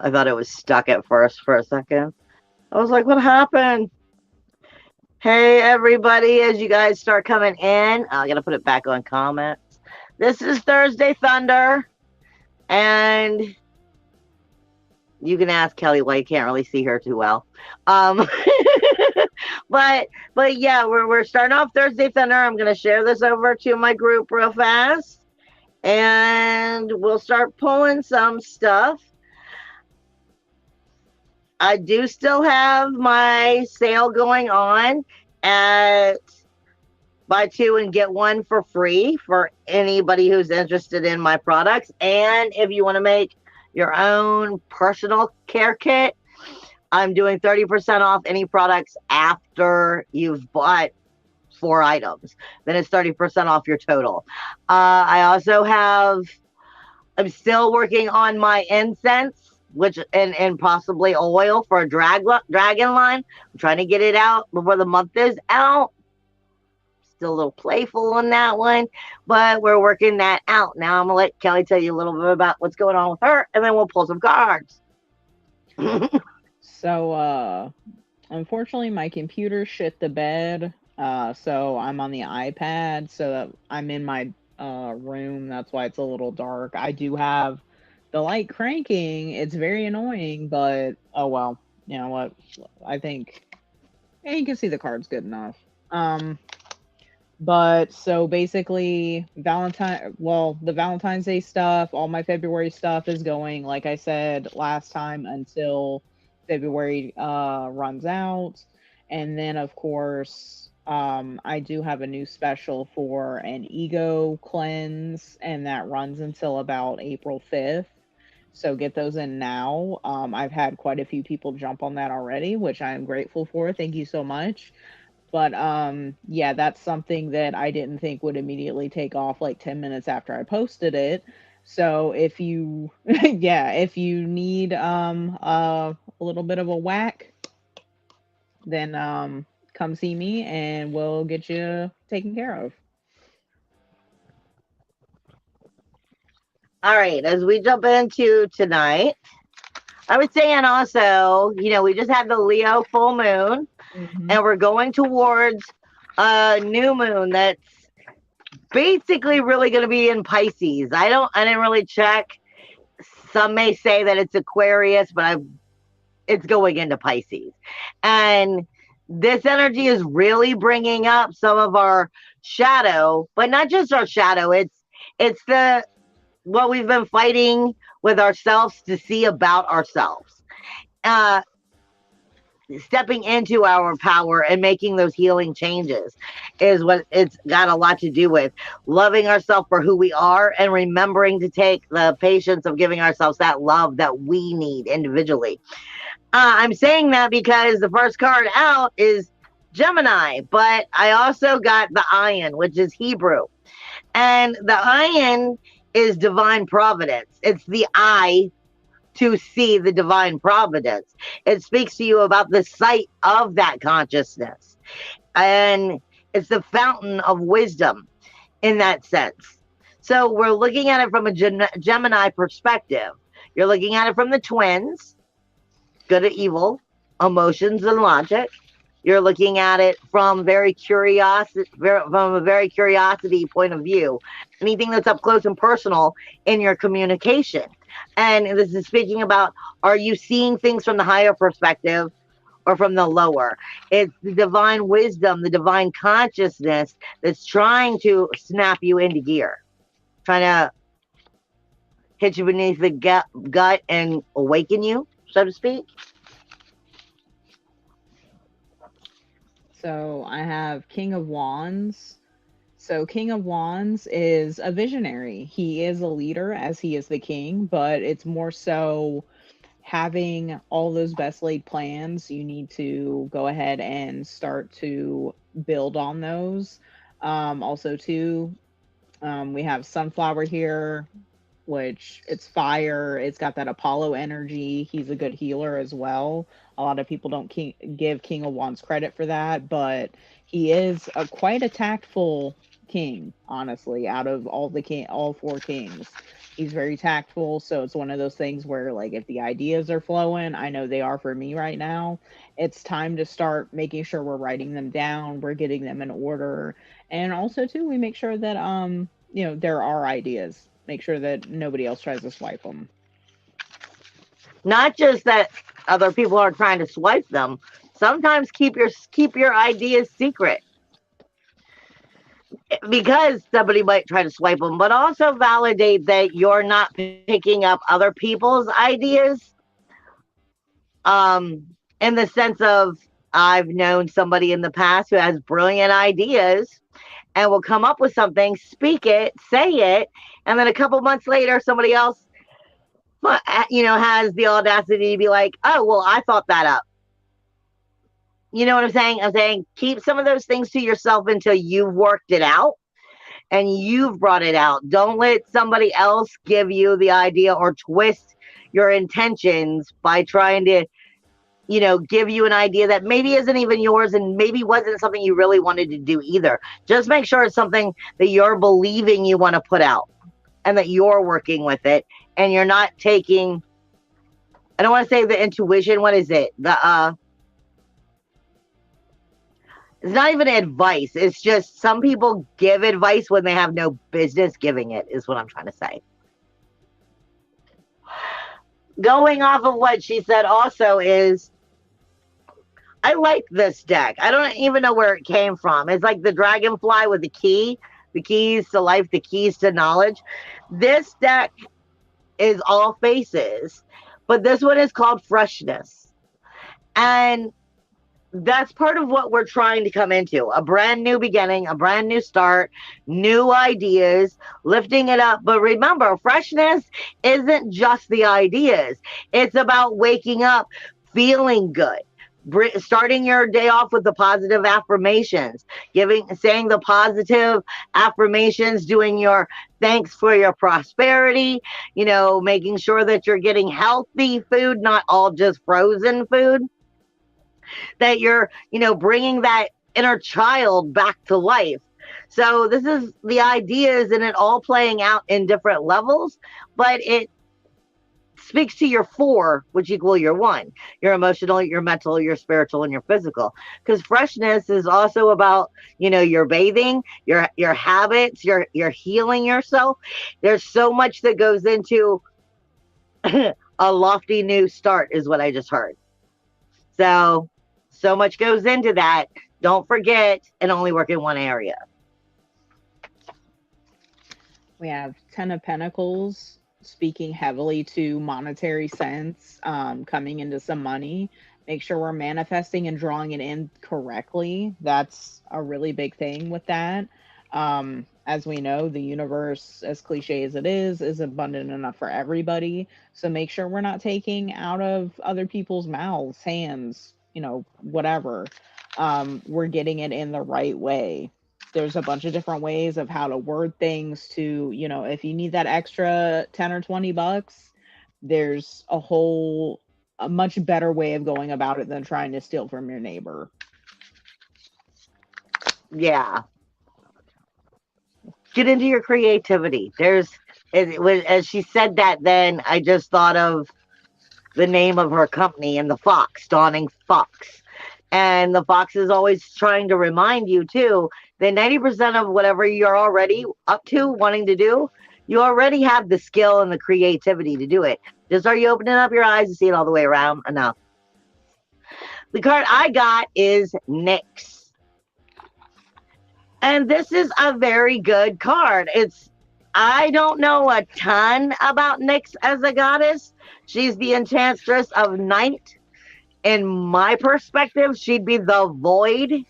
I thought it was stuck at first for a second. I was like, what happened? Hey, everybody, as you guys start coming in, I'm going to put it back on comments. This is Thursday Thunder, and you can ask Kelly why you can't really see her too well. Um, but yeah, we're starting off Thursday Thunder. I'm going to share this over to my group real fast, and we'll start pulling some stuff. I do still have my sale going on at buy two and get one for free for anybody who's interested in my products. And if you want to make your own personal care kit, I'm doing 30% off any products after you've bought 4 items. Then it's 30% off your total. I also I'm still working on my incense, which and possibly oil for a dragon line. I'm trying to get it out before the month is out. Still a little playful on that one, but we're working that out. Now I'm gonna let Kelly tell you a little bit about what's going on with her, and then we'll pull some cards. So, unfortunately, my computer shit the bed. So I'm on the iPad, so that I'm in my room. That's why it's a little dark. I do have the light cranking. It's very annoying, but oh well. You know what? I think you can see the cards good enough. But so basically, the Valentine's Day stuff, all my February stuff is going, like I said last time, until February runs out. And then, of course, I do have a new special for an ego cleanse, and that runs until about April 5th. So get those in now. I've had quite a few people jump on that already, which I am grateful for. Thank you so much. But yeah, that's something that I didn't think would immediately take off like 10 minutes after I posted it. So if you yeah, if you need a little bit of a whack, then come see me and we'll get you taken care of. All right, as we jump into tonight, I was saying also, we just had the Leo full moon, and we're going towards a new moon that's basically really going to be in Pisces. I didn't really check. Some may say that it's Aquarius, but it's going into Pisces. And this energy is really bringing up some of our shadow, but not just our shadow. It's what we've been fighting with ourselves to see about ourselves. Stepping into our power and making those healing changes is what it's got a lot to do with. Loving ourselves for who we are and remembering to take the patience of giving ourselves that love that we need individually. I'm saying that because the first card out is Gemini, but I also got the Ayin, which is Hebrew. And the Ayin is divine providence. It's the eye to see the divine providence. It speaks to you about the sight of that consciousness. And it's the fountain of wisdom in that sense. So we're looking at it from a Gemini perspective. You're looking at it from the twins, good and evil, emotions and logic. You're looking at it from a very curiosity point of view. Anything that's up close and personal in your communication. And this is speaking about, are you seeing things from the higher perspective or from the lower? It's the divine wisdom, the divine consciousness that's trying to snap you into gear, trying to hit you beneath the gut and awaken you, so to speak. So I have King of Wands. So King of Wands is a visionary. He is a leader as he is the king, but it's more so having all those best laid plans. You need to go ahead and start to build on those. Also, too, we have Sunflower here, which it's fire. It's got that Apollo energy. He's a good healer as well. A lot of people don't give King of Wands credit for that, but he is quite a tactful king, honestly, out of all four kings. He's very tactful, so it's one of those things where, like, if the ideas are flowing, I know they are for me right now. It's time to start making sure we're writing them down, we're getting them in order, and also too, we make sure that there are ideas. Make sure that nobody else tries to swipe them. Not just that other people are trying to swipe them. Sometimes keep your ideas secret, because somebody might try to swipe them, but also validate that you're not picking up other people's ideas. In the sense of, I've known somebody in the past who has brilliant ideas and will come up with something, speak it, say it, and then a couple months later, somebody else, has the audacity to be like, oh, well, I thought that up. You know what I'm saying? I'm saying keep some of those things to yourself until you've worked it out and you've brought it out. Don't let somebody else give you the idea or twist your intentions by trying to, give you an idea that maybe isn't even yours and maybe wasn't something you really wanted to do either. Just make sure it's something that you're believing you want to put out and that you're working with it, and you're not taking, I don't want to say the intuition. What is it? It's not even advice. It's just some people give advice when they have no business giving it, is what I'm trying to say. Going off of what she said also is, I like this deck. I don't even know where it came from. It's like the dragonfly with the key, the keys to life, the keys to knowledge. This deck is all faces, but this one is called freshness. And that's part of what we're trying to come into. A brand new beginning, a brand new start, new ideas, lifting it up. But remember, freshness isn't just the ideas. It's about waking up, feeling good, starting your day off with the positive affirmations, saying the positive affirmations, doing your thanks for your prosperity, making sure that you're getting healthy food, not all just frozen food, that you're, bringing that inner child back to life. So this is the ideas and it all playing out in different levels, but it speaks to your 4, which equal your 1, your emotional, your mental, your spiritual, and your physical. Because freshness is also about, your bathing, your habits, your healing yourself. There's so much that goes into a lofty new start, is what I just heard. So much goes into that. Don't forget, and only work in one area. We have 10 of Pentacles, speaking heavily to monetary sense, coming into some money. Make sure we're manifesting and drawing it in correctly. That's a really big thing with that. As we know, the universe, as cliche as it is abundant enough for everybody. So make sure we're not taking out of other people's mouths, hands, whatever. We're getting it in the right way. There's a bunch of different ways of how to word things to, if you need that extra 10 or 20 bucks, there's a much better way of going about it than trying to steal from your neighbor. Yeah. Get into your creativity. As she said that, then I just thought of the name of her company and the fox, Dawning Fox. And the fox is always trying to remind you too that 90% of whatever you're already up to wanting to do, you already have the skill and the creativity to do it. Just are you opening up your eyes to see it all the way around? Enough. The card I got is Nyx. And this is a very good card. I don't know a ton about Nyx as a goddess. She's the enchantress of night. In my perspective, she'd be the void.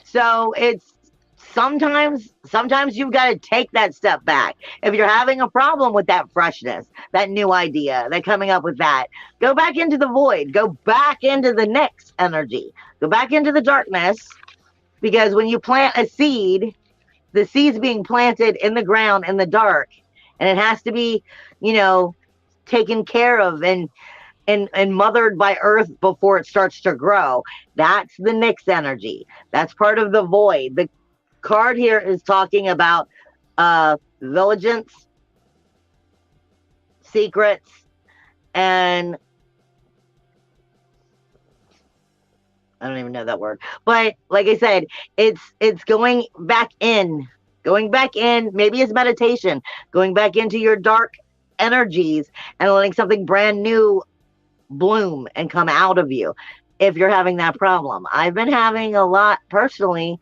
So it's sometimes you've got to take that step back. If you're having a problem with that freshness, that new idea, that coming up with that, go back into the void, go back into the Nyx energy, go back into the darkness, because when you plant a seed, the seed's being planted in the ground in the dark, and it has to be, taken care of and mothered by earth before it starts to grow. That's the Nyx energy. That's part of the void. card here is talking about vigilance, secrets, and I don't even know that word. But like I said, it's going back in. Maybe it's meditation, going back into your dark energies and letting something brand new bloom and come out of you. If you're having that problem, I've been having a lot personally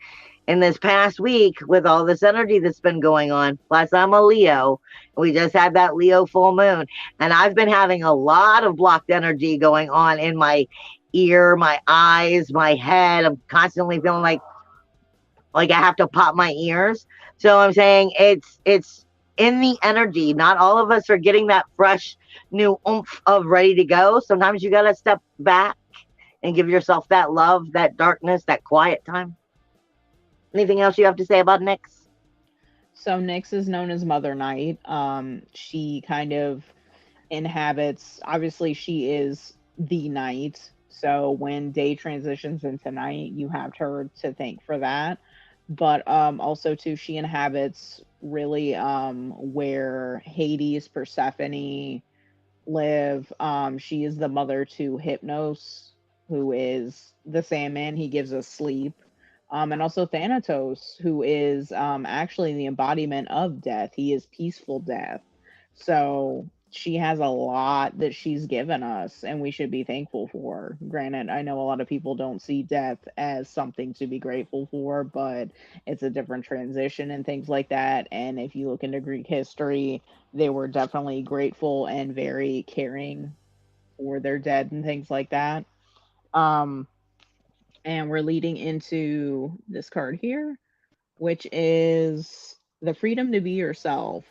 in this past week with all this energy that's been going on. Plus, I'm a Leo. We just had that Leo full moon, and I've been having a lot of blocked energy going on in my ear, my eyes, my head. I'm constantly feeling like I have to pop my ears. So I'm saying it's in the energy. Not all of us are getting that fresh new oomph of ready to go. Sometimes you got to step back and give yourself that love, that darkness, that quiet time. Anything else you have to say about Nyx? So Nyx is known as Mother Night. She kind of inhabits, obviously she is the night. So when day transitions into night, you have her to thank for that. But also too, she inhabits really where Hades, Persephone live. She is the mother to Hypnos, who is the Sandman. He gives us sleep. And also Thanatos, who is actually the embodiment of death. He is peaceful death. So she has a lot that she's given us, and we should be thankful for. Granted, I know a lot of people don't see death as something to be grateful for, but it's a different transition and things like that. And if you look into Greek history, they were definitely grateful and very caring for their dead and things like that. Um, and we're leading into this card here, which is the freedom to be yourself.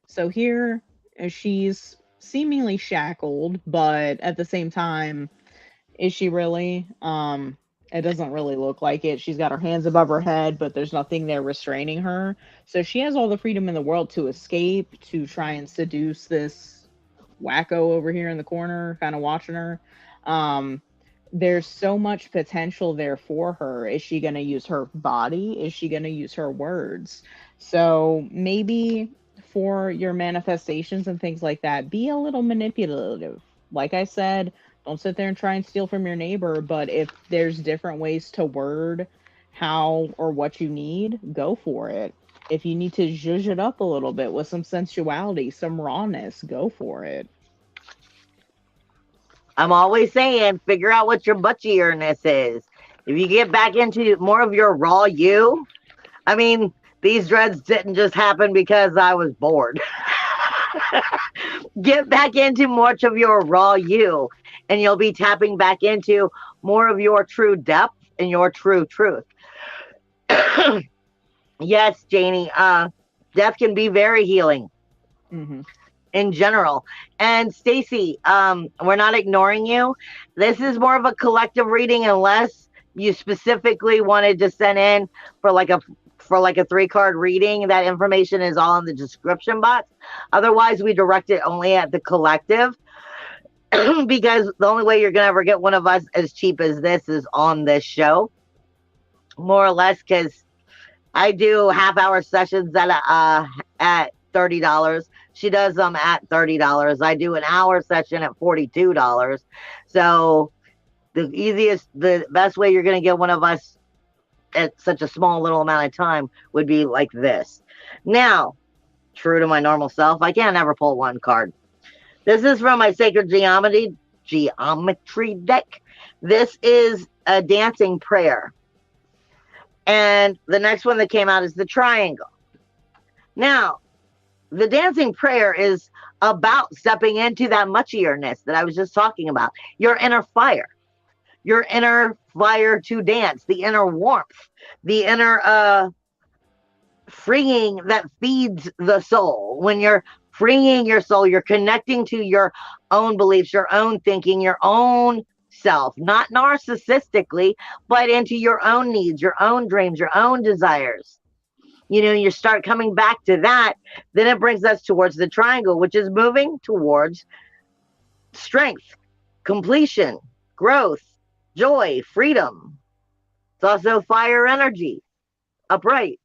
So here, she's seemingly shackled, but at the same time, is she really? It doesn't really look like it. She's got her hands above her head, but there's nothing there restraining her. So she has all the freedom in the world to escape, to try and seduce this wacko over here in the corner, kind of watching her. Um, there's so much potential there for her. Is she going to use her body? Is she going to use her words? So maybe for your manifestations and things like that, be a little manipulative. Like I said, don't sit there and try and steal from your neighbor, but if there's different ways to word how or what you need, go for it. If you need to zhuzh it up a little bit with some sensuality, some rawness, go for it. I'm always saying, figure out what your butchierness is. If you get back into more of your raw you, I mean, these dreads didn't just happen because I was bored. Get back into much of your raw you, and you'll be tapping back into more of your true depth and your true truth. Yes, Janie, death can be very healing. Mm-hmm. In general. And Stacy, we're not ignoring you. This is more of a collective reading unless you specifically wanted to send in for like a 3-card reading. That information is all in the description box. Otherwise, we direct it only at the collective because the only way you're gonna ever get one of us as cheap as this is on this show, more or less, because I do half-hour sessions at $30. She does them at $30. I do an hour session at $42. So the best way you're going to get one of us at such a small little amount of time would be like this. Now, true to my normal self, I can't ever pull one card. This is from my Sacred Geometry deck. This is a dancing prayer. And the next one that came out is the triangle. Now, the dancing prayer is about stepping into that muchierness that I was just talking about. Your inner fire to dance, the inner warmth, the inner freeing that feeds the soul. When you're freeing your soul, you're connecting to your own beliefs, your own thinking, your own self, not narcissistically, but into your own needs, your own dreams, your own desires. You start coming back to that, then it brings us towards the triangle, which is moving towards strength, completion, growth, joy, freedom. It's also fire energy, upright.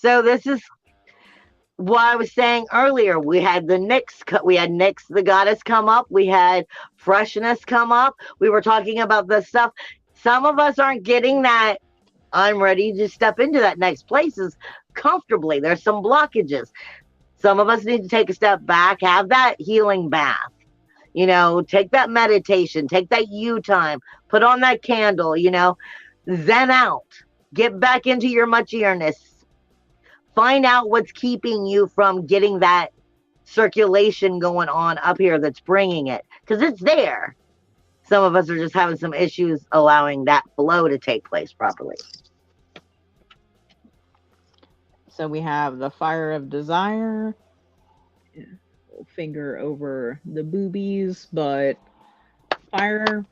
So this is what I was saying earlier. We had Nyx, the goddess, come up. We had freshness come up. We were talking about the stuff. Some of us aren't getting that. I'm ready to step into that next places comfortably. There's some blockages. Some of us need to take a step back, have that healing bath. Take that meditation, take that you time, put on that candle, zen out, get back into your muchierness. Find out what's keeping you from getting that circulation going on up here that's bringing it, because it's there. Some of us are just having some issues allowing that flow to take place properly. So we have the fire of desire. Finger over the boobies, but fire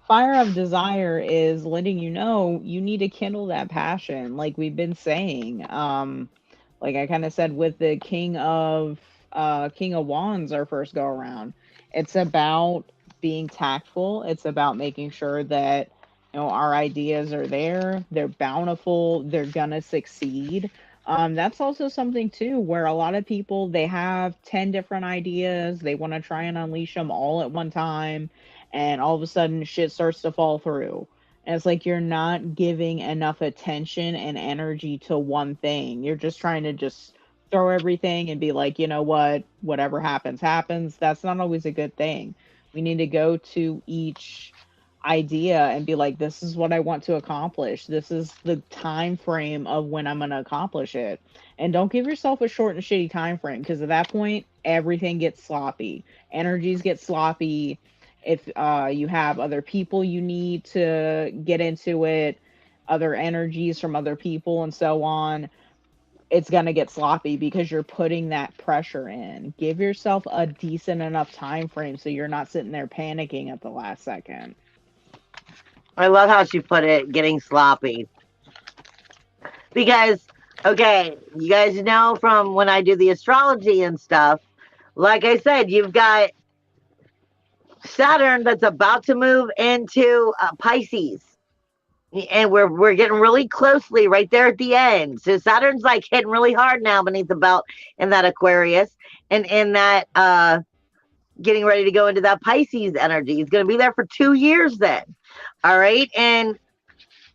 fire of desire is letting you know you need to kindle that passion, like we've been saying. Like I kind of said with the King of Wands, our first go around, it's about being tactful. It's about making sure that our ideas are there, they're bountiful, they're gonna succeed. That's also something too, where a lot of people, they have 10 different ideas, they want to try and unleash them all at one time, and all of a sudden shit starts to fall through. And it's like you're not giving enough attention and energy to one thing. You're just trying to just throw everything and be like, you know what, whatever happens, happens. That's not always a good thing. We need to go to each idea and be like, this is what I want to accomplish. This is the time frame of when I'm going to accomplish it. And don't give yourself a short and shitty time frame, because at that point everything gets sloppy. Energies get sloppy. If you have other people you need to get into it, other energies from other people and so on, it's going to get sloppy because you're putting that pressure in. Give yourself a decent enough time frame so you're not sitting there panicking at the last second. I love how she put it, getting sloppy. Because, okay, you guys know from when I do the astrology and stuff, like I said, you've got Saturn that's about to move into Pisces. And we're getting really closely right there at the end. So Saturn's like hitting really hard now beneath the belt in that Aquarius, and in that getting ready to go into that Pisces energy. He's going to be there for 2 years then. All right. And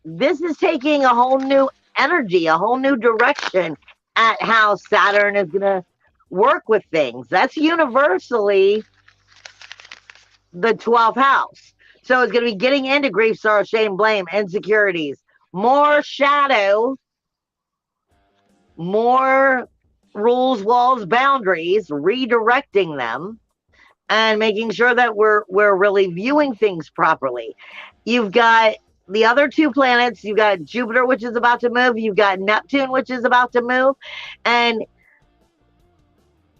this is taking a whole new energy, a whole new direction at how Saturn is going to work with things. That's universally the 12th house. So it's going to be getting into grief, sorrow, shame, blame, insecurities, more shadow, more rules, walls, boundaries, redirecting them, and making sure that we're really viewing things properly. You've got the other two planets. You've got Jupiter, which is about to move. You've got Neptune, which is about to move. And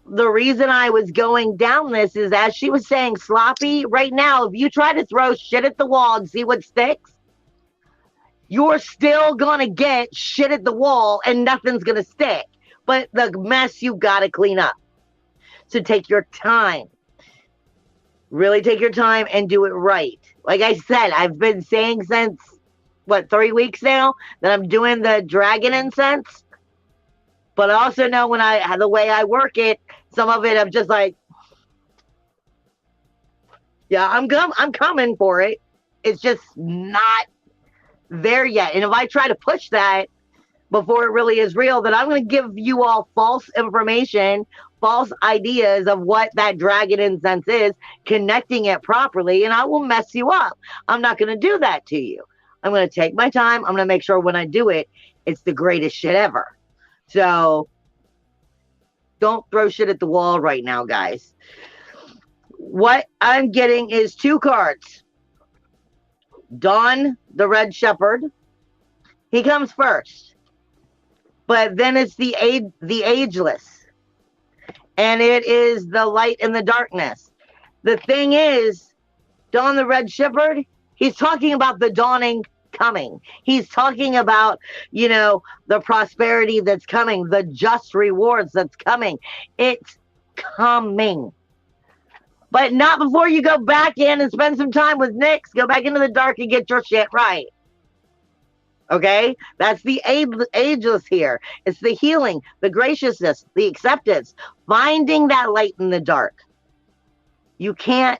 the reason I was going down this is, as she was saying, sloppy. Right now, if you try to throw shit at the wall and see what sticks, you're still going to get shit at the wall and nothing's going to stick. But the mess you got to clean up. So take your time. Really take your time and do it right. Like I said, I've been saying since, 3 weeks now that I'm doing the dragon incense. But I also know the way I work it, some of it I'm just like, yeah, I'm coming for it. It's just not there yet. And if I try to push that before it really is real, then I'm going to give you all false information, false ideas of what that dragon incense is, connecting it properly, and I will mess you up. I'm not going to do that to you. I'm going to take my time. I'm going to make sure when I do it, it's the greatest shit ever. So don't throw shit at the wall right now, guys. What I'm getting is 2 cards. Dawn, the Red Shepherd. He comes first. But then it's the ageless. And it is the light and the darkness. The thing is, Dawn, the Red Shepherd, he's talking about the dawning coming. He's talking about, the prosperity that's coming, the just rewards that's coming. It's coming. But not before you go back in and spend some time with Nyx. Go back into the dark and get your shit right. Okay, that's the ageless here. It's the healing, the graciousness, the acceptance, finding that light in the dark. You can't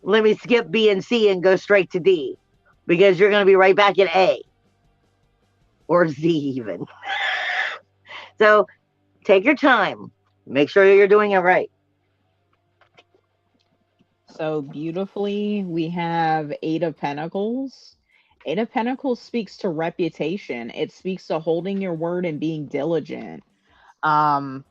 let me skip B and C and go straight to D, because you're going to be right back at A or Z even. So take your time, make sure you're doing it right. So beautifully, we have Eight of Pentacles. Eight of Pentacles speaks to reputation. It speaks to holding your word and being diligent. Um,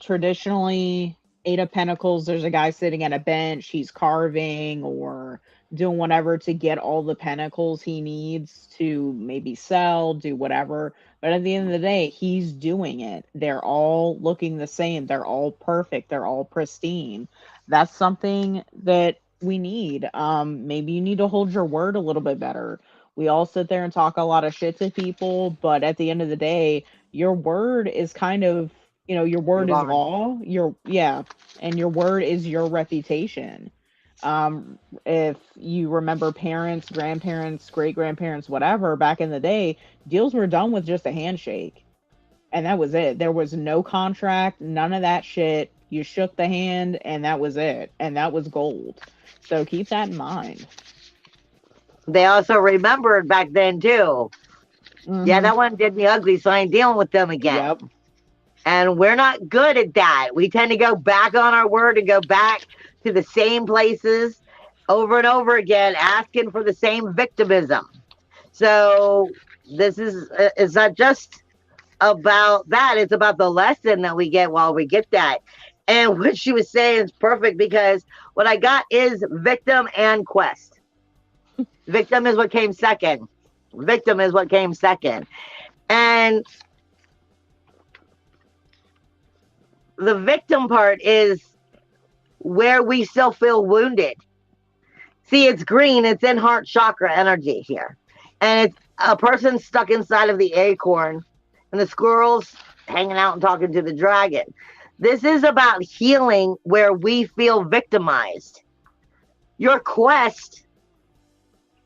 Traditionally, Eight of Pentacles, there's a guy sitting at a bench, he's carving or doing whatever to get all the pentacles he needs to maybe sell, do whatever. But at the end of the day, he's doing it. They're all looking the same. They're all perfect. They're all pristine. That's something that we need. Maybe you need to hold your word a little bit better. We all sit there and talk a lot of shit to people, but at the end of the day, your word is kind of, your word is Revolving. law. And your word is your reputation. If you remember parents, grandparents, great grandparents, whatever, back in the day, deals were done with just a handshake. And that was it. There was no contract, none of that shit. You shook the hand and that was it. And that was gold. So keep that in mind. They also remembered back then too. Yeah, Mm-hmm. that one did me ugly, so I ain't dealing with them again. Yep. And we're not good at that. We tend to go back on our word and go back to the same places over and over again, asking for the same victimism. So this is, it's not just about that. It's about the lesson that we get while we get that. And what she was saying is perfect, because what I got is victim and quest. Victim is what came second. Victim is what came second. And the victim part is where we still feel wounded. See, it's green, it's in heart chakra energy here. And it's a person stuck inside of the acorn, and the squirrel's hanging out and talking to the dragon. This is about healing where we feel victimized. Your quest,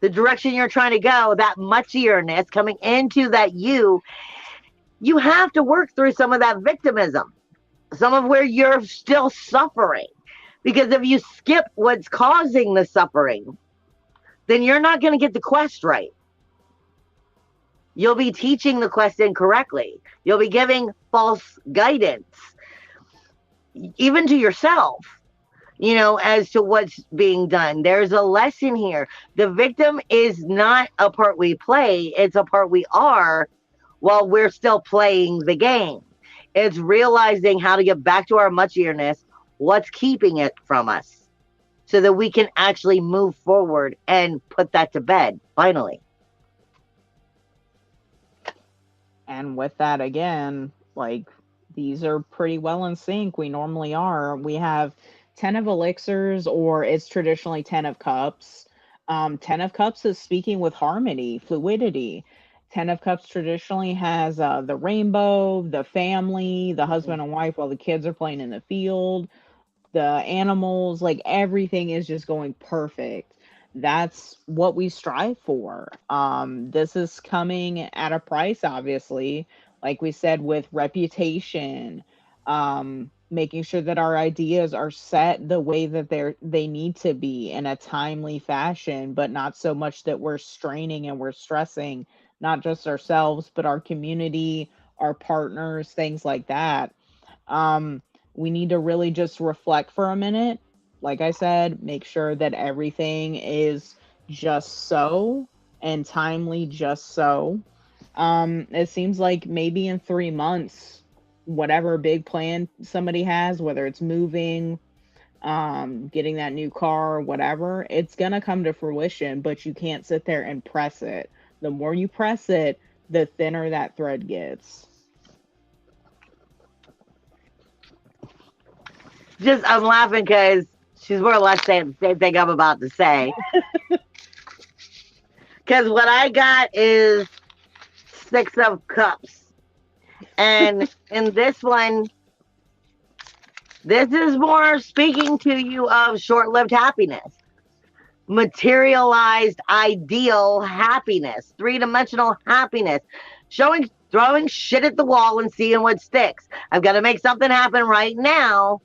the direction you're trying to go, that muchierness coming into that you have to work through some of that victimism, some of where you're still suffering. Because if you skip what's causing the suffering, then you're not going to get the quest right. You'll be teaching the quest incorrectly. You'll be giving false guidance, even to yourself, as to what's being done. There's a lesson here. The victim is not a part we play, it's a part we are while we're still playing the game. It's realizing how to get back to our muchierness, what's keeping it from us, so that we can actually move forward and put that to bed, finally. And with that, again, like, these are pretty well in sync. We normally are. We have 10 of elixirs, or it's traditionally 10 of cups. 10 of cups is speaking with harmony, fluidity. 10 of cups traditionally has the rainbow, the family, the husband and wife while the kids are playing in the field, the animals, like everything is just going perfect. That's what we strive for. This is coming at a price, obviously, like we said, with reputation, making sure that our ideas are set the way that they need to be in a timely fashion, but not so much that we're straining and we're stressing not just ourselves, but our community, our partners, things like that. Um, we need to really just reflect for a minute. Like I said, make sure that everything is just so and timely, just so. It seems like maybe in 3 months, whatever big plan somebody has, whether it's moving, getting that new car, whatever, it's gonna come to fruition, but you can't sit there and press it. The more you press it, the thinner that thread gets. Just, I'm laughing because she's more or less saying the same thing I'm about to say. Because what I got is 6 of Cups. And in this one, this is more speaking to you of short lived happiness. materialized ideal happiness, three-dimensional happiness, throwing shit at the wall and seeing what sticks. I've got to make something happen right now.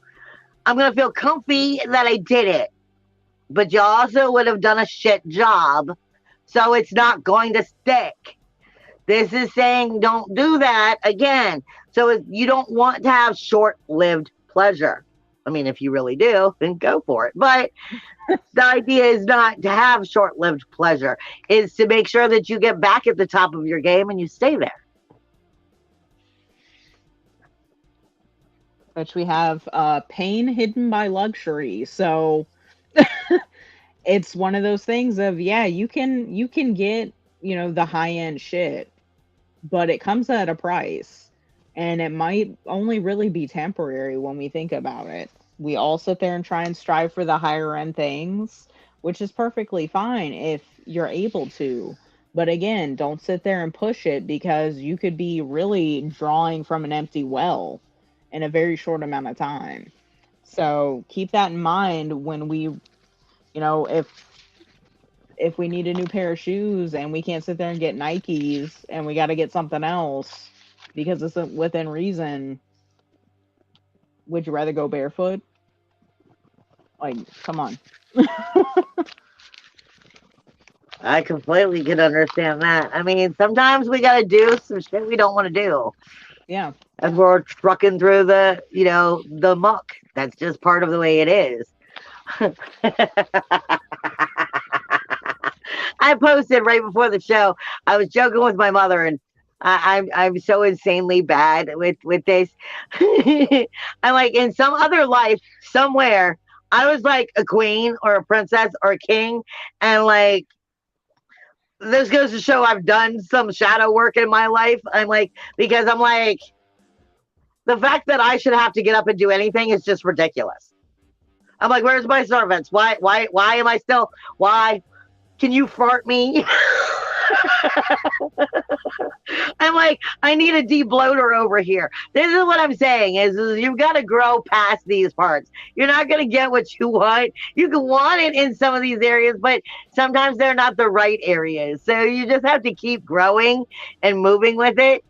I'm going to feel comfy that I did it. But you also would have done a shit job, so it's not going to stick. This is saying don't do that again. So you don't want to have short-lived pleasure. I mean, if you really do, then go for it. But the idea is not to have short-lived pleasure. It's to make sure that you get back at the top of your game and you stay there. Which we have pain hidden by luxury. So it's one of those things of, yeah, you can get, you know, the high-end shit, but it comes at a price, and it might only really be temporary when we think about it. We all sit there and try and strive for the higher end things, which is perfectly fine if you're able to. But again, don't sit there and push it, because you could be really drawing from an empty well in a very short amount of time. So keep that in mind when we, you know, if we need a new pair of shoes and we can't sit there and get Nikes and we got to get something else because it's within reason, would you rather go barefoot? Like, come on. I completely can understand that. I mean, sometimes we got to do some shit we don't want to do. Yeah. And we're trucking through the, you know, the muck. That's just part of the way it is. I posted right before the show. I was joking with my mother, and I'm so insanely bad with this. I'm like, in some other life, somewhere, I was like a queen or a princess or a king, and like, this goes to show I've done some shadow work in my life. I'm like, because I'm like, the fact that I should have to get up and do anything is just ridiculous. I'm like, where's my servants? Why am I still, why? Can you fart me? I'm like, I need a debloater over here. This is what I'm saying is you've got to grow past these parts. You're not going to get what you want. You can want it in some of these areas, but sometimes they're not the right areas. So you just have to keep growing and moving with it.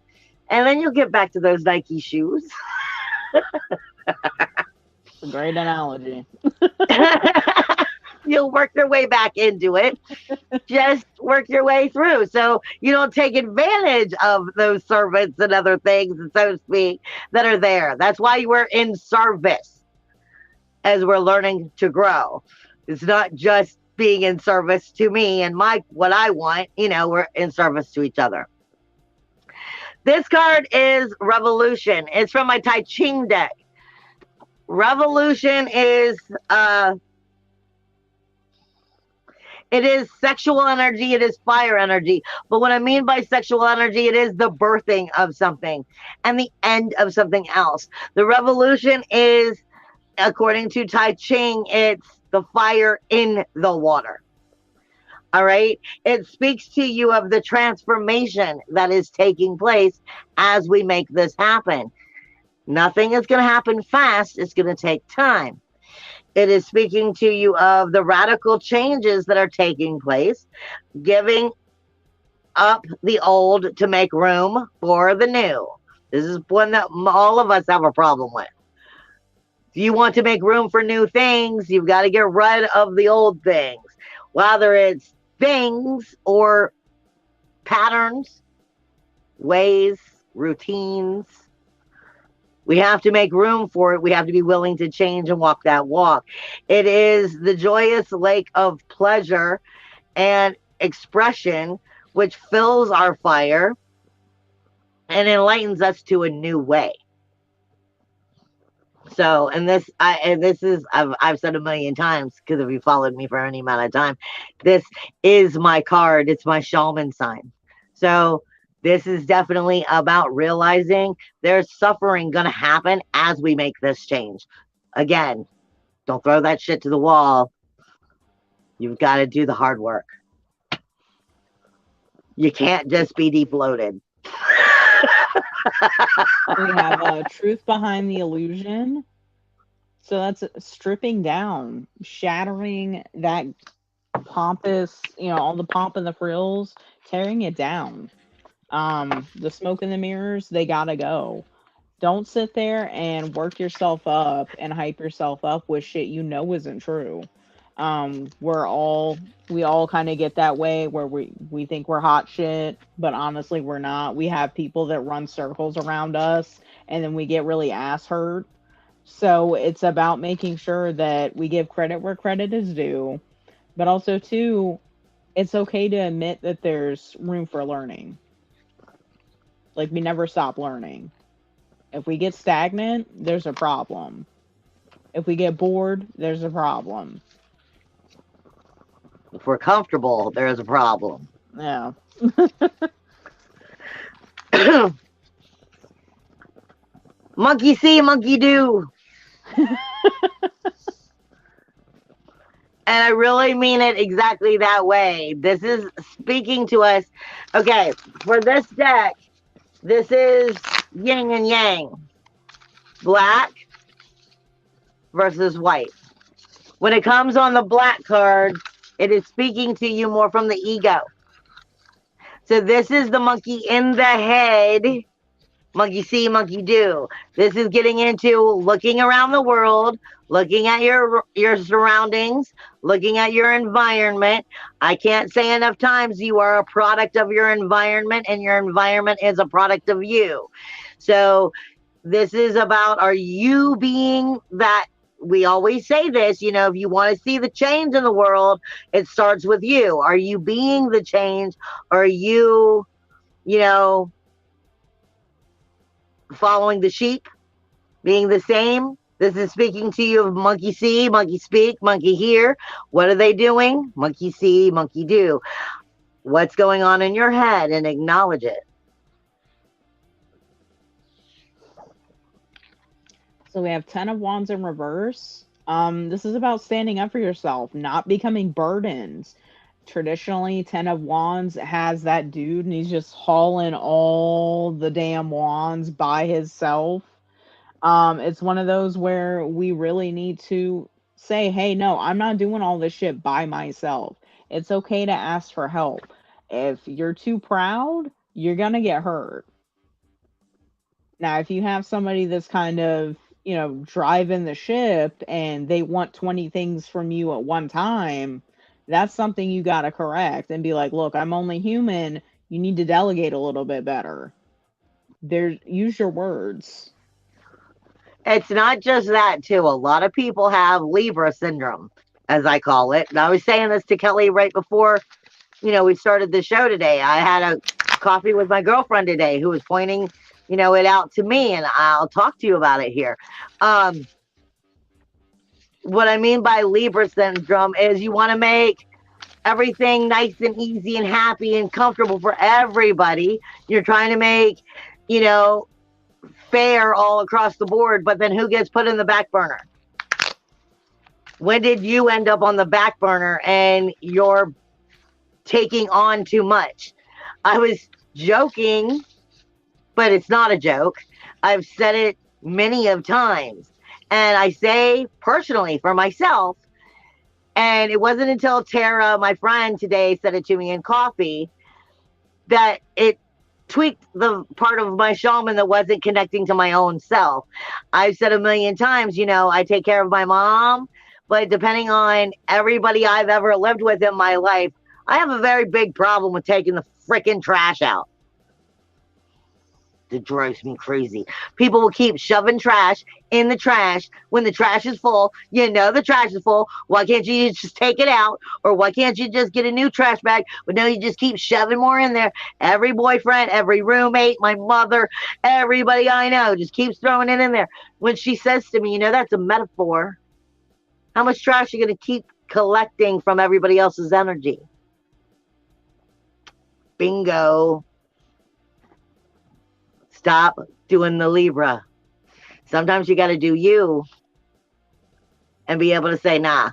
And then you'll get back to those Nike shoes. It's a great analogy. You'll work your way back into it. Just work your way through. So you don't take advantage of those servants and other things, so to speak, that are there. That's why we're in service as we're learning to grow. It's not just being in service to me and what I want. You know, we're in service to each other. This card is Revolution. It's from my Tai Ching deck. Revolution is it is sexual energy, it is fire energy. But what I mean by sexual energy, it is the birthing of something and the end of something else. The revolution is, according to Tai Ching, it's the fire in the water. All right. It speaks to you of the transformation that is taking place as we make this happen. Nothing is going to happen fast. It's going to take time. It is speaking to you of the radical changes that are taking place, giving up the old to make room for the new. This is one that all of us have a problem with. If you want to make room for new things, you've got to get rid of the old things, whether it's things or patterns, ways, routines. We have to make room for it. We have to be willing to change and walk that walk. It is the joyous lake of pleasure and expression which fills our fire and enlightens us to a new way. So, and this is, I've said a million times, because if you followed me for any amount of time, this is my card. It's my shaman sign. So this is definitely about realizing there's suffering going to happen as we make this change. Again, don't throw that shit to the wall. You've got to do the hard work. You can't just be deep-loaded. We have truth behind the illusion. So that's stripping down, shattering that pompous, all the pomp and the frills, tearing it down. The smoke and the mirrors, they gotta go. Don't sit there and work yourself up and hype yourself up with shit isn't true. We all kind of get that way where we think we're hot shit, but honestly we're not. We have people that run circles around us, and then we get really ass hurt. So it's about making sure that we give credit where credit is due, but also too, it's okay to admit that there's room for learning. Like, we never stop learning. If we get stagnant, there's a problem. If we get bored, there's a problem. If we're comfortable, there's a problem. Yeah. Monkey see, monkey do. And I really mean it exactly that way. This is speaking to us. Okay, for this deck, this is yin and yang. Black versus white. When it comes on the black card, it is speaking to you more from the ego. So this is the monkey in the head. Monkey see, monkey do. This is getting into looking around the world, looking at your surroundings, looking at your environment. I can't say enough times you are a product of your environment, and your environment is a product of you. So this is about, are you being that? We always say this, if you want to see the change in the world, it starts with you. Are you being the change? Are you, following the sheep, being the same? This is speaking to you of monkey see, monkey speak, monkey hear. What are they doing? Monkey see, monkey do. What's going on in your head, and acknowledge it. So we have 10 of Wands in reverse. This is about standing up for yourself, not becoming burdens. Traditionally, 10 of Wands has that dude, and he's just hauling all the damn wands by himself. It's one of those where we really need to say, hey, no, I'm not doing all this shit by myself. It's okay to ask for help. If you're too proud, you're gonna get hurt. Now, if you have somebody that's kind of, driving the ship, and they want 20 things from you at one time, that's something you got to correct and be like, look, I'm only human. You need to delegate a little bit better. Use your words. It's not just that, too. A lot of people have Libra syndrome, as I call it. And I was saying this to Kelly right before, we started the show today. I had a coffee with my girlfriend today who was pointing, it out to me, and I'll talk to you about it here. What I mean by Libra syndrome is you want to make everything nice and easy and happy and comfortable for everybody. You're trying to make, fair all across the board, but then who gets put in the back burner? When did you end up on the back burner and you're taking on too much? I was joking, but it's not a joke. I've said it many of times. And I say personally for myself, and it wasn't until Tara, my friend today, said it to me in coffee, that it tweaked the part of my shaman that wasn't connecting to my own self. I've said a million times, I take care of my mom, but depending on everybody I've ever lived with in my life, I have a very big problem with taking the freaking trash out. It drives me crazy. People will keep shoving trash in the trash when the trash is full. The trash is full. Why can't you just take it out? Or why can't you just get a new trash bag? But no, you just keep shoving more in there. Every boyfriend, every roommate, my mother, everybody I know just keeps throwing it in there. When she says to me, that's a metaphor. How much trash are you going to keep collecting from everybody else's energy? Bingo. Stop doing the Libra. Sometimes you got to do you and be able to say, nah,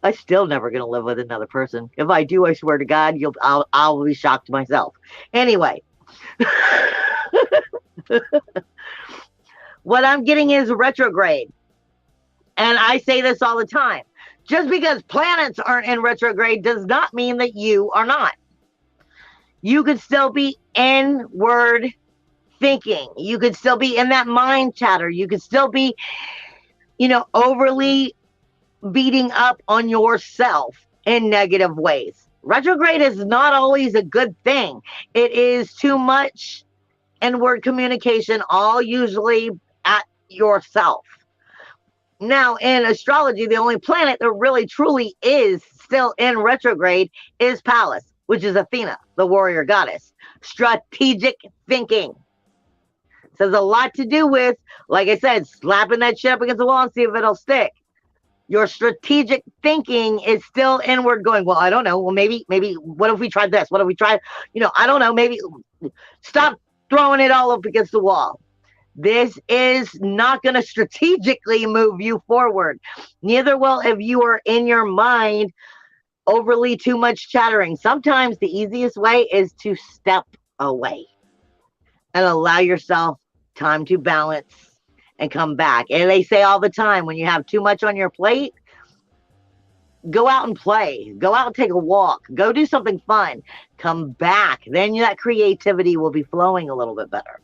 I'm still never going to live with another person. If I do, I swear to God, I'll be shocked myself. Anyway, what I'm getting is retrograde. And I say this all the time. Just because planets aren't in retrograde does not mean that you are not. You could still be inward thinking. You could still be in that mind chatter. You could still be, overly beating up on yourself in negative ways. Retrograde is not always a good thing. It is too much inward communication, all usually at yourself. Now, in astrology, the only planet that really truly is still in retrograde is Pallas, which is Athena, the warrior goddess. Strategic thinking. So there's a lot to do with, like I said, slapping that shit up against the wall and see if it'll stick. Your strategic thinking is still inward going, well, I don't know. Well, maybe, what if we tried this? What if we tried, I don't know, maybe stop throwing it all up against the wall. This is not going to strategically move you forward. Neither will if you are in your mind overly too much chattering. Sometimes the easiest way is to step away and allow yourself time to balance and come back. And they say all the time, when you have too much on your plate, go out and play. Go out and take a walk. Go do something fun. Come back. Then that creativity will be flowing a little bit better.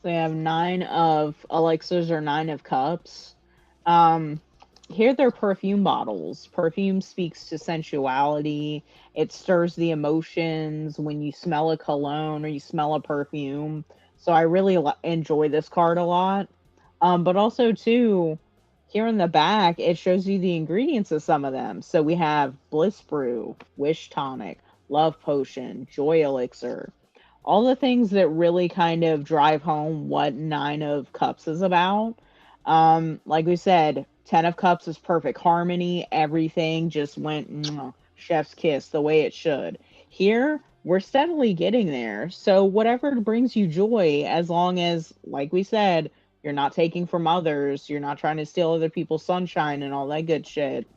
We have 9 of elixirs or 9 of cups. Here they're perfume bottles. Perfume speaks to sensuality. It stirs the emotions when you smell a cologne or you smell a perfume. So I really enjoy this card a lot. But also, too, here in the back, it shows you the ingredients of some of them. So we have Bliss Brew, Wish Tonic, Love Potion, Joy Elixir. All the things that really kind of drive home what 9 of Cups is about. Like we said, 10 of Cups is perfect harmony. Everything just went chef's kiss the way it should. Here, we're steadily getting there. So whatever brings you joy, as long as, like we said, you're not taking from others, you're not trying to steal other people's sunshine and all that good shit.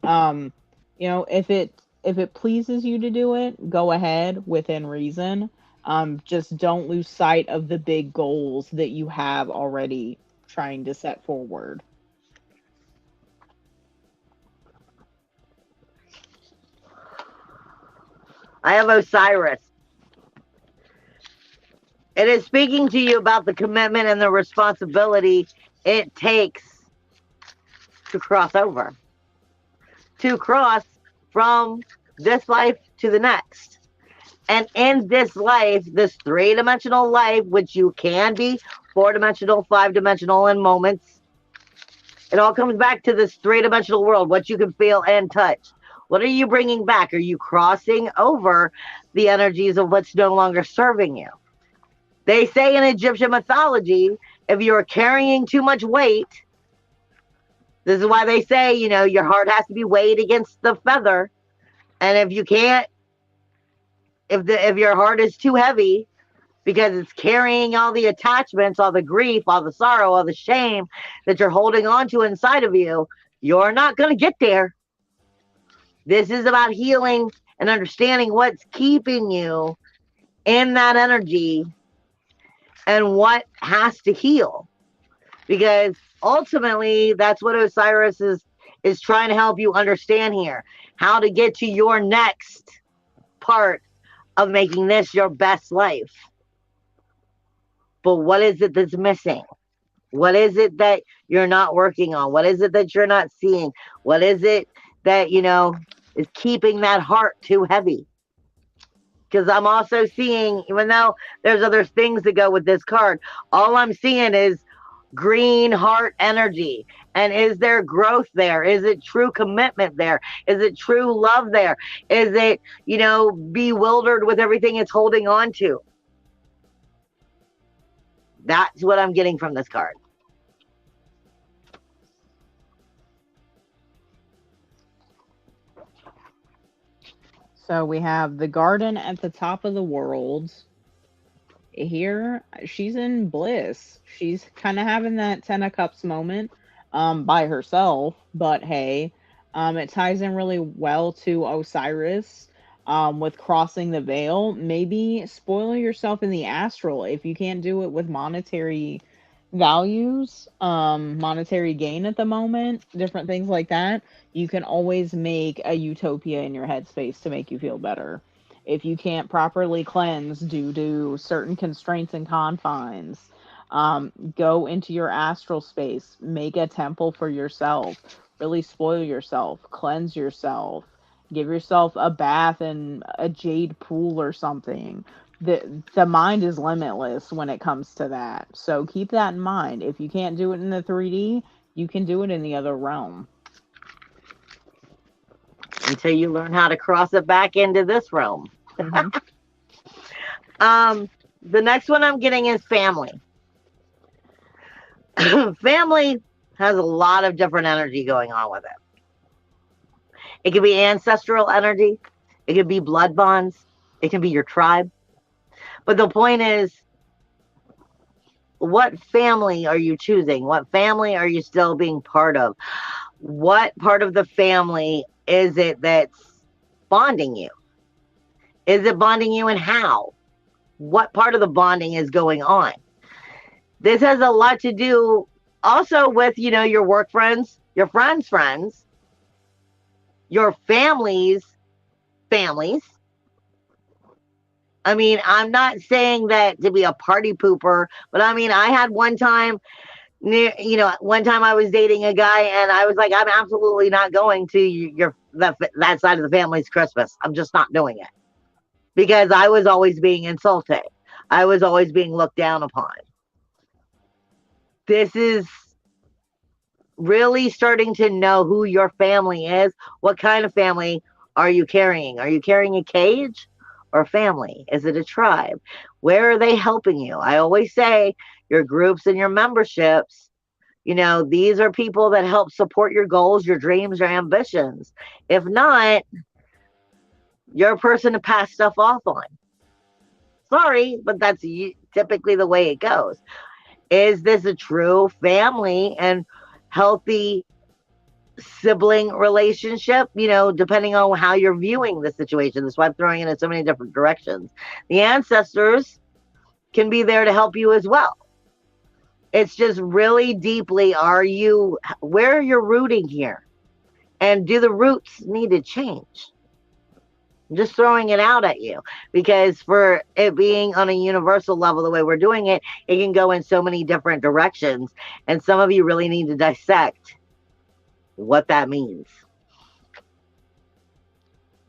If it pleases you to do it, go ahead within reason. Just don't lose sight of the big goals that you have already trying to set forward. I have Osiris. It is speaking to you about the commitment and the responsibility it takes to cross over, to cross from this life to the next. And in this life, this 3-dimensional life, which you can be 4-dimensional, 5-dimensional in moments, it all comes back to this 3-dimensional world, what you can feel and touch. What are you bringing back? Are you crossing over the energies of what's no longer serving you? They say in Egyptian mythology, if you're carrying too much weight, this is why they say, your heart has to be weighed against the feather. And if you can't, if your heart is too heavy because it's carrying all the attachments, all the grief, all the sorrow, all the shame that you're holding on to inside of you, you're not going to get there. This is about healing and understanding what's keeping you in that energy and what has to heal. Because ultimately, that's what Osiris is trying to help you understand here. How to get to your next part of making this your best life. But what is it that's missing? What is it that you're not working on? What is it that you're not seeing? What is it that, is keeping that heart too heavy? Because I'm also seeing, even though there's other things that go with this card, all I'm seeing is green heart energy. And is there growth there? Is it true commitment there? Is it true love there? Is it, bewildered with everything it's holding on to? That's what I'm getting from this card. So we have the garden at the top of the world. Here, she's in bliss. She's kind of having that 10 of Cups moment by herself. But hey, it ties in really well to Osiris with crossing the veil. Maybe spoil yourself in the astral if you can't do it with monetary values, monetary gain at the moment, different things like that, you can always make a utopia in your headspace to make you feel better. If you can't properly cleanse due to certain constraints and confines, go into your astral space, make a temple for yourself, really spoil yourself, cleanse yourself, give yourself a bath in a jade pool or something. The mind is limitless when it comes to that. So keep that in mind. If you can't do it in the 3D, you can do it in the other realm. Until you learn how to cross it back into this realm. Mm-hmm. The next one I'm getting is family. Family has a lot of different energy going on with it. It could be ancestral energy. It could be blood bonds. It can be your tribe. But the point is, what family are you choosing? What family are you still being part of? What part of the family is it that's bonding you? Is it bonding you, and how? What part of the bonding is going on? This has a lot to do also with, your work friends, your friends, your families. I mean, I'm not saying that to be a party pooper, but I mean, I had one time, one time I was dating a guy, and I was like, I'm absolutely not going to that side of the family's Christmas. I'm just not doing it, because I was always being insulted. I was always being looked down upon. This is really starting to know who your family is. What kind of family are you carrying? Are you carrying a cage or family? Is it a tribe? Where are they helping you? I always say your groups and your memberships, these are people that help support your goals, your dreams, your ambitions. If not, you're a person to pass stuff off on. Sorry, but that's typically the way it goes. Is this a true family and healthy sibling relationship? Depending on how you're viewing the situation. That's why I'm throwing it in so many different directions. The ancestors can be there to help you as well. It's just really deeply, where you're rooting here? And do the roots need to change? I'm just throwing it out at you, because for it being on a universal level, the way we're doing it, it can go in so many different directions. And some of you really need to dissect what that means.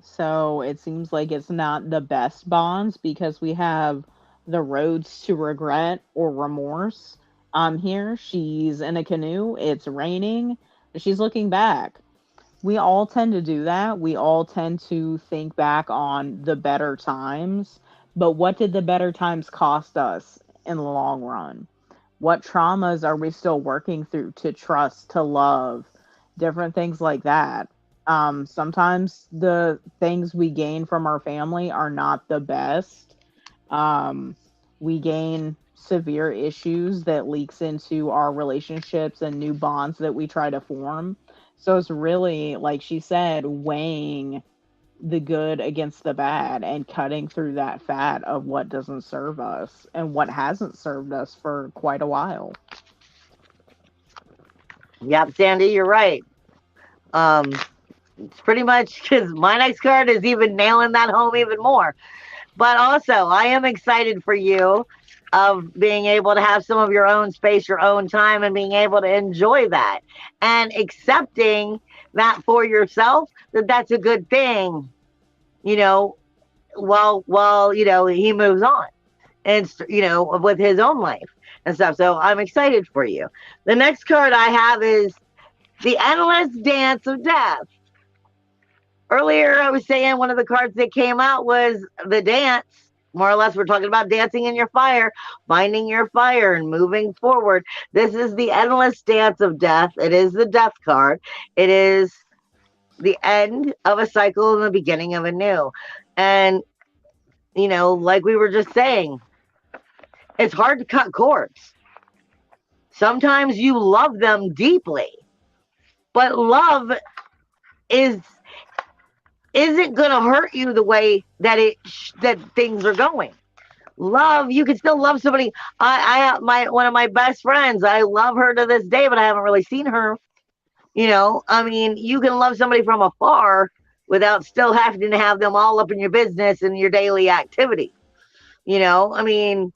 So it seems like it's not the best bonds, because we have the roads to regret or remorse. Here, she's in a canoe, it's raining, she's looking back. We all tend to do that. We all tend to think back on the better times, but what did the better times cost us in the long run? What traumas are we still working through to trust, to love, different things like that? Sometimes the things we gain from our family are not the best. We gain severe issues that leaks into our relationships and new bonds that we try to form. So it's really, like she said, weighing the good against the bad and cutting through that fat of what doesn't serve us and what hasn't served us for quite a while. Yep, Sandy, you're right. It's pretty much, because my next card is even nailing that home even more. But also, I am excited for you of being able to have some of your own space, your own time, and being able to enjoy that and accepting that for yourself, that's a good thing, while he moves on and, with his own life and stuff. So I'm excited for you. The next card I have is the Endless Dance of Death. Earlier, I was saying one of the cards that came out was the dance. More or less, we're talking about dancing in your fire, finding your fire, and moving forward. This is the Endless Dance of Death. It is the Death card. It is the end of a cycle and the beginning of a new. And, like we were just saying, it's hard to cut cords. Sometimes you love them deeply, but love isn't going to hurt you the way that things are going. Love, you can still love somebody. I have one of my best friends. I love her to this day, but I haven't really seen her. I mean, you can love somebody from afar without still having to have them all up in your business and your daily activity. I mean,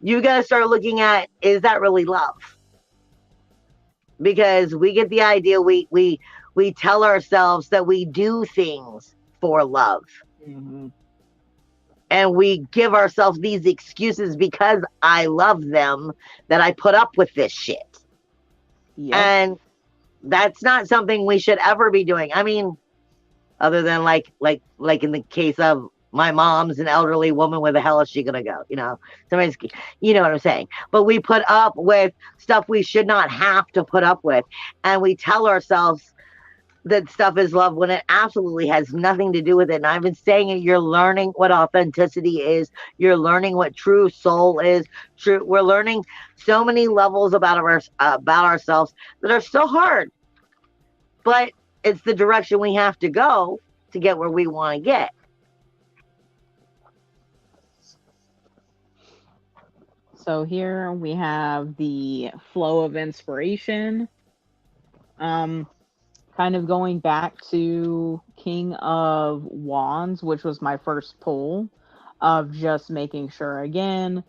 you got to start looking at, is that really love? Because we get the idea, we tell ourselves that we do things for love. Mm-hmm. And we give ourselves these excuses because I love them that I put up with this shit. Yep. And that's not something we should ever be doing. I mean, other than like in the case of my mom's an elderly woman, where the hell is she gonna go? Somebody's, you know what I'm saying? But we put up with stuff we should not have to put up with, and we tell ourselves that stuff is love when it absolutely has nothing to do with it. And I've been saying it, you're learning what authenticity is. You're learning what true soul is. We're learning so many levels about ourselves that are so hard. But it's the direction we have to go to get where we want to get. So here we have the flow of inspiration. Kind of going back to King of Wands, which was my first pull, of just making sure, again,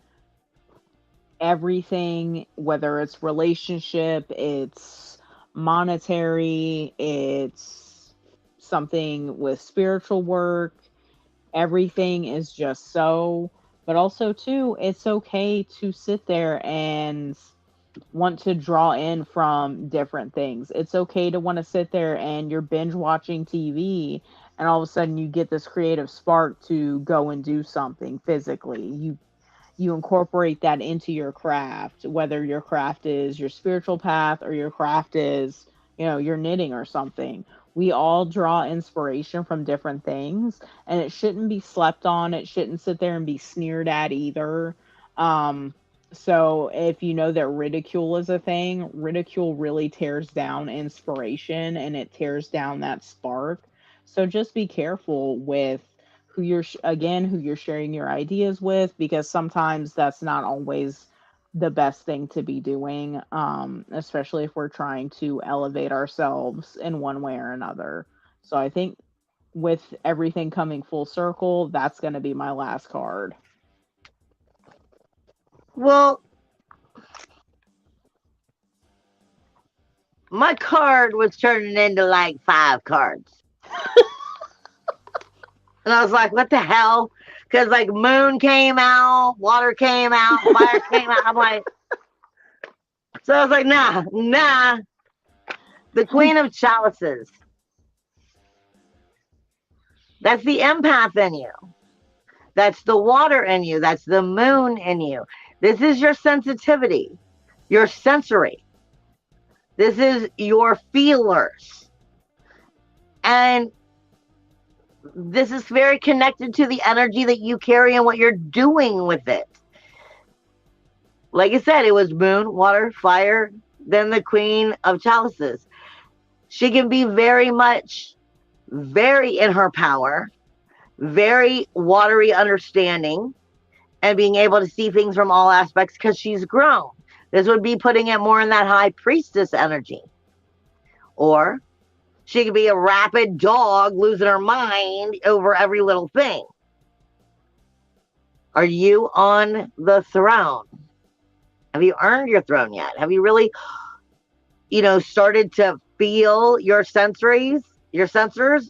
everything, whether it's relationship, it's monetary, it's something with spiritual work, everything is just so. But also, too, it's okay to sit there and want to draw in from different things. It's okay to want to sit there and you're binge watching TV, and all of a sudden you get this creative spark to go and do something physically. You incorporate that into your craft, whether your craft is your spiritual path or your craft is, your knitting or something. We all draw inspiration from different things, and it shouldn't be slept on. It shouldn't sit there and be sneered at either. So if you know that ridicule is a thing, ridicule really tears down inspiration and it tears down that spark. So just be careful with who you're sharing your ideas with, because sometimes that's not always the best thing to be doing, especially if we're trying to elevate ourselves in one way or another. So I think with everything coming full circle, that's going to be my last card. Well, my card was turning into like 5 cards. And I was like, what the hell? Because like moon came out, water came out, fire came out. I'm like, so I was like, nah. The Queen of Chalices. That's the empath in you. That's the water in you. That's the moon in you. This is your sensitivity, your sensory. This is your feelers. And this is very connected to the energy that you carry and what you're doing with it. Like I said, it was moon, water, fire, then the Queen of Chalices. She can be very in her power, very watery understanding, and being able to see things from all aspects because she's grown. This would be putting it more in that high priestess energy. Or she could be a rabid dog losing her mind over every little thing. Are you on the throne? Have you earned your throne yet? Have you really, started to feel your sensors,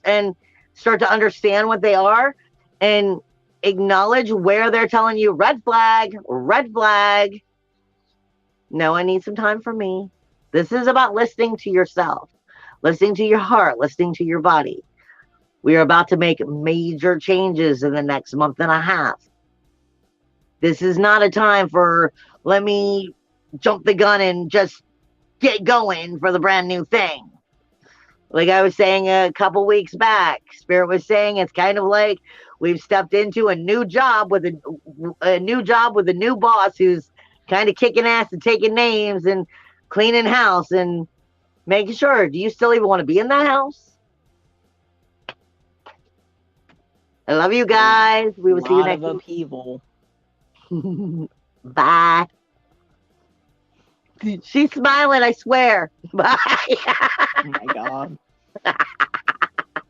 and start to understand what they are and acknowledge where they're telling you red flag, red flag. No, I need some time for me. This is about listening to yourself, listening to your heart, listening to your body. We are about to make major changes in the next month and a half. This is not a time for, let me jump the gun and just get going for the brand new thing. Like I was saying a couple weeks back, Spirit was saying it's kind of like we've stepped into a new job with a new boss who's kind of kicking ass and taking names and cleaning house and making sure, do you still even want to be in that house? I love you guys. We will see you next Lot of upheaval. week. Bye. She's smiling, I swear. Bye. Oh my god.